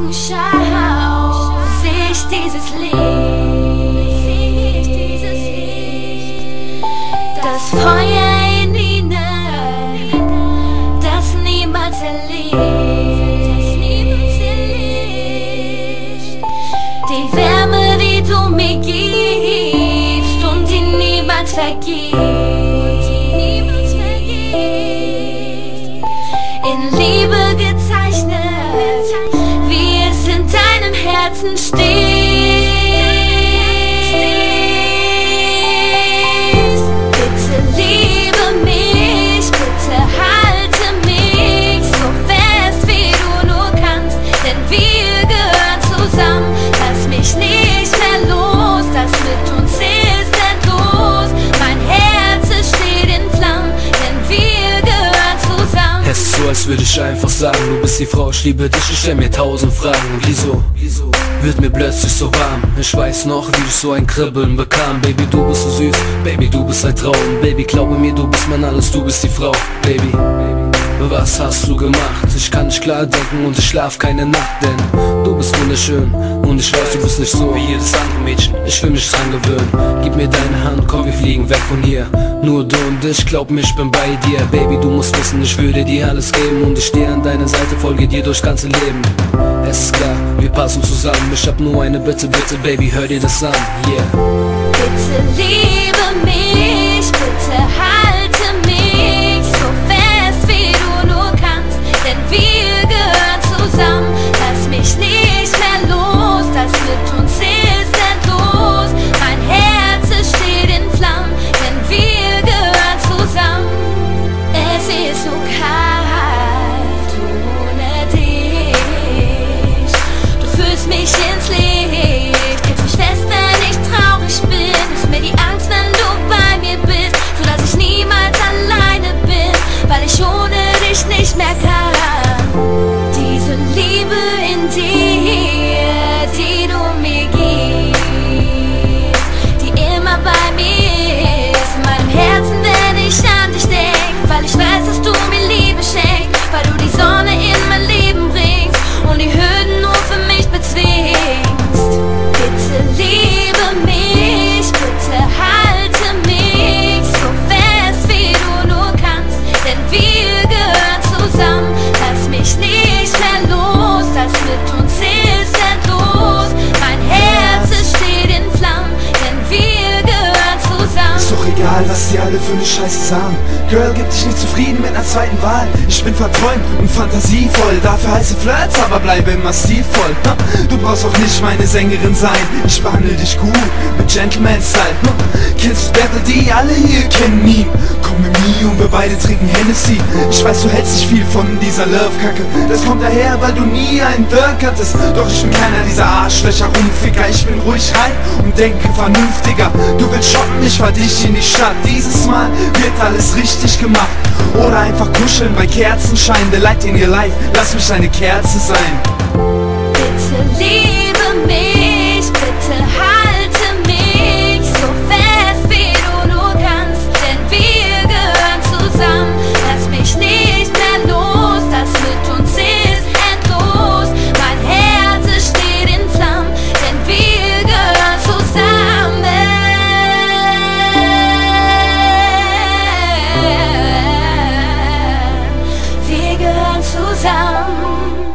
Augen schau, seh ich dieses Licht, das Feuer in ihnen, das niemals erlischt, die Wärme, die du mir gibst und die niemals vergisst. In Liebe gezeichnet, wie es in deinem Herzen steht. Bitte liebe mich, bitte halte mich so fest wie du nur kannst, denn wir gehören zusammen. Lass mich nicht mehr los, das mit uns ist endlos. Mein Herz steht in Flammen, denn wir gehören zusammen. Es ist so, als würde ich einfach sagen, du bist die Frau, ich liebe dich, ich stell mir 1000 Fragen. Und wieso wird mir plötzlich so warm? Ich weiß noch, wie ich so ein Kribbeln bekam. Baby, du bist so süß, Baby, du bist ein Traum. Baby, glaube mir, du bist mein alles, du bist die Frau. Baby, was hast du gemacht? Ich kann nicht klar denken und ich schlaf keine Nacht, denn du bist wunderschön und ich weiß, du bist nicht so wie jedes andere Mädchen. Ich will mich dran gewöhnen, gib mir deine Hand, komm, wir fliegen weg von hier. Nur du und ich, glaub mir, ich bin bei dir. Baby, du musst wissen, ich würde dir alles geben und ich stehe an deiner Seite, folge dir durchs ganze Leben. Es ist klar, wir passen zusammen, ich hab nur eine Bitte, bitte, Baby, hör dir das an, yeah. Bitte liebe mich, bitte halte mich so fest wie du nur kannst, denn wir gehören zusammen. Lass mich nicht mehr los, das mit uns ist endlos. Mein Herz steht in Flammen, denn wir gehören zusammen. Es ist so kalt ohne dich, du führst mich ins Licht, hältst mich fest, wenn ich traurig bin, nimmst mir die Angst, wenn du bei mir bist, sodass ich niemals alleine bin, weil ich ohne dich nicht mehr kann. Diese Liebe in dir, die du mir gibst, die immer bei mir ist, in meinem Herzen, wenn ich an dich denk, weil ich weiß, dass du mir Liebe schenkst, weil du die Sonne in mein Leben bringst und die Hürden nur für mich bezwingst. Bitte liebe mich, bitte halte mich so fest wie du nur kannst, denn wir gehören zusammen. Lass mich nicht mehr los, das mit uns ist endlos. Mein Herz steht in Flammen, denn wir gehören zusammen. Ist doch egal, was die alle für ne Scheiße sagen. Girl, gib dich nicht zufrieden mit einer zweiten Wahl. Ich bin verträumt und fantasievoll, dafür heiße Flirts, aber bleibe immer stilvoll. Du brauchst auch nicht meine Sängerin sein, ich behandle dich gut, mit Gentleman-Style. Kennst du Devil D? Alle hier kennen ihn. Komm mit mir und wir beide trinken Hennessy. Ich weiß, du hältst nicht viel von dieser Love-Kacke, das kommt daher, weil du nie einen Dirk hattest. Doch ich bin keiner dieser Arschlöcher, Rumficker. Ich bin ruhig rein und denke vernünftiger. Du willst shoppen, ich fahr dich in die Stadt. Dieses Mal wird alles richtig gemacht. Oder einfach kuscheln bei Kerzenschein. The light in your life, lass mich deine Kerze sein. Bitte liebe mich, bitte halte mich so fest wie du nur kannst, denn wir gehören zusammen. Lass mich nicht mehr los, das mit uns ist endlos. Mein Herz steht in Flammen, denn wir gehören zusammen. Wir gehören zusammen.